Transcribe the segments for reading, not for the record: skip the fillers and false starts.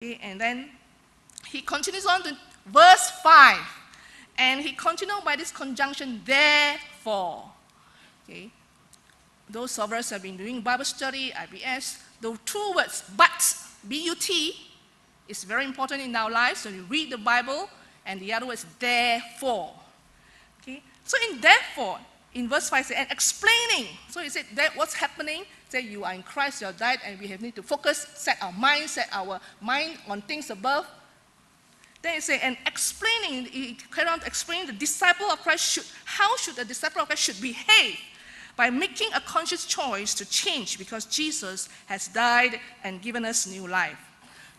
Okay, and then he continues on to verse 5. And he continued by this conjunction, therefore. Okay. Those of us who have been doing Bible study, IBS, those two words, but, B-U-T, is very important in our lives when we read the Bible, and the other word is therefore. Okay? So in therefore, in verse 5, and explaining, so he said that what's happening, say you are in Christ, you are died, and we need to focus, set our mind on things above. Then he said, and explaining, he carried on to explain the disciple of Christ how should a disciple of Christ should behave by making a conscious choice to change because Jesus has died and given us new life.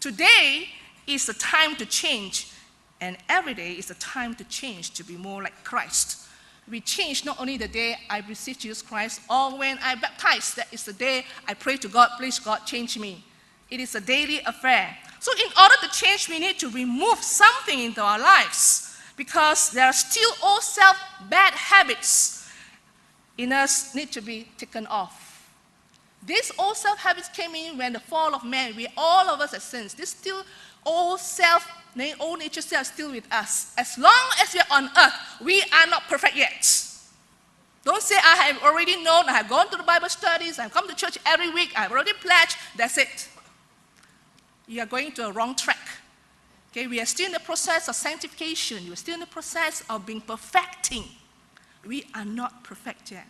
Today is the time to change, and every day is the time to change to be more like Christ. We change not only the day I received Jesus Christ or when I baptized. That is the day I pray to God, please God, change me. It is a daily affair. So in order to change, we need to remove something into our lives because there are still old bad habits in us need to be taken off. These old habits came in when the fall of man. All of us have sins. This still old nature self is still with us. As long as we are on earth, we are not perfect yet. Don't say, I have already known, I have gone to the Bible studies, I have come to church every week, I have already pledged, that's it. You are going to a wrong track. Okay, we are still in the process of sanctification. You are still in the process of being perfecting. We are not perfect yet.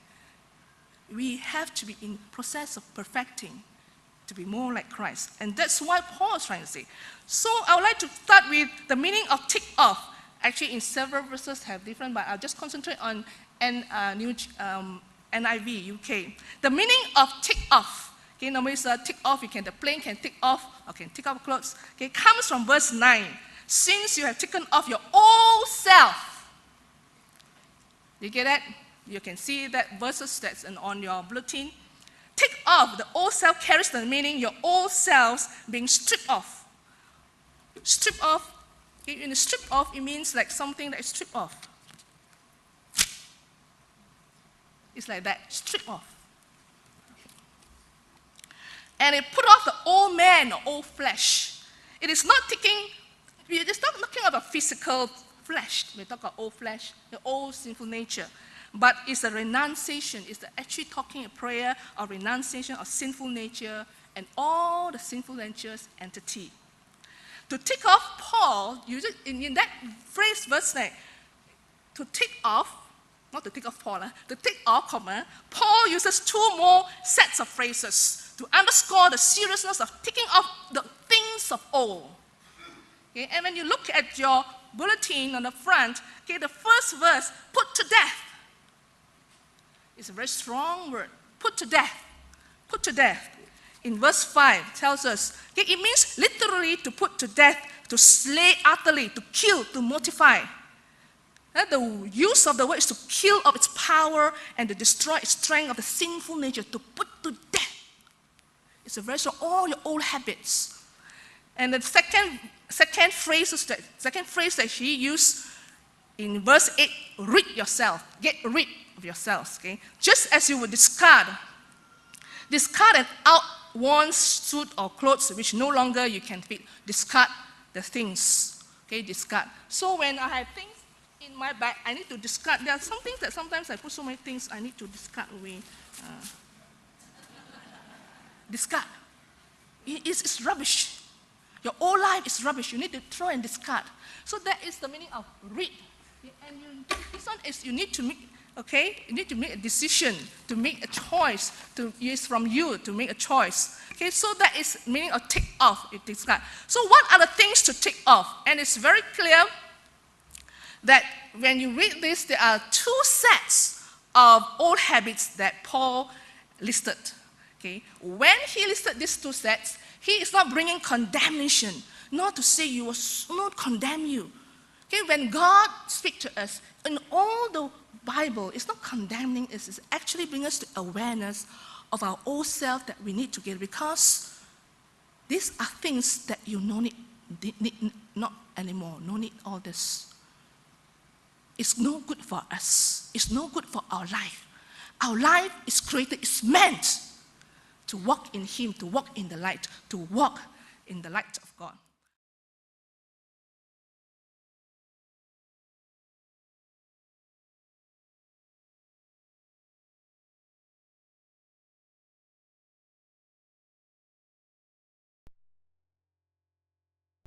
We have to be in process of perfecting to be more like Christ. And that's what Paul is trying to say. So I would like to start with the meaning of tick off. Actually, in several verses have different, but I'll just concentrate on NIV UK. The meaning of tick off. Okay, normally it's a tick off. The plane can tick off, or can tick off clothes. Okay, comes from verse 9. Since you have taken off your old self. You get that? You can see that verses that's on your bulletin. Take off, the old self carries the meaning your old selves being stripped off. Strip off, when it's stripped off, it means like something that is stripped off. It's like that, strip off. And it put off the old man, the old flesh. It is not it's not looking at a physical flesh. We talk about old flesh, the old sinful nature. But it's a renunciation. It's actually talking a prayer of renunciation of sinful nature and all the sinful nature's entity. To take off, Paul uses in that phrase, verse 9, to take off, not to take off Paul, to take off, Paul uses two more sets of phrases to underscore the seriousness of taking off the things of old. Okay? And when you look at your bulletin on the front, okay, the first verse, put to death. It's a very strong word, put to death. Put to death. In verse 5 tells us, okay, it means literally to put to death, to slay utterly, to kill, to mortify. The use of the word is to kill of its power and to destroy its strength of the sinful nature, to put to death. It's a very strong, all your old habits. And the second phrase that he used in verse 8, rid yourself, get rid of yourselves. Okay? Just as you would discard an outworn suit or clothes which no longer you can fit. Discard the things. Okay, discard. So when I have things in my bag, I need to discard. There are some things that sometimes I put so many things I need to discard away. Discard. It's rubbish. Your whole life is rubbish. You need to throw and discard. So that is the meaning of rid. And this one is you need to make. Okay, you need to make a decision, to make a choice. It's from you to make a choice. Okay, so that is meaning of take off. So what are the things to take off? And it's very clear that when you read this, there are two sets of old habits that Paul listed. Okay, when he listed these two sets, he is not bringing condemnation, not to say you will not condemn you. Okay, when God speaks to us, in all the Bible, it's not condemning us, it's actually bringing us to awareness of our old self that we need to get, because these are things that you need not anymore, no need all this. It's no good for us. It's no good for our life. Our life is created, it's meant to walk in Him, to walk in the light, to walk in the light of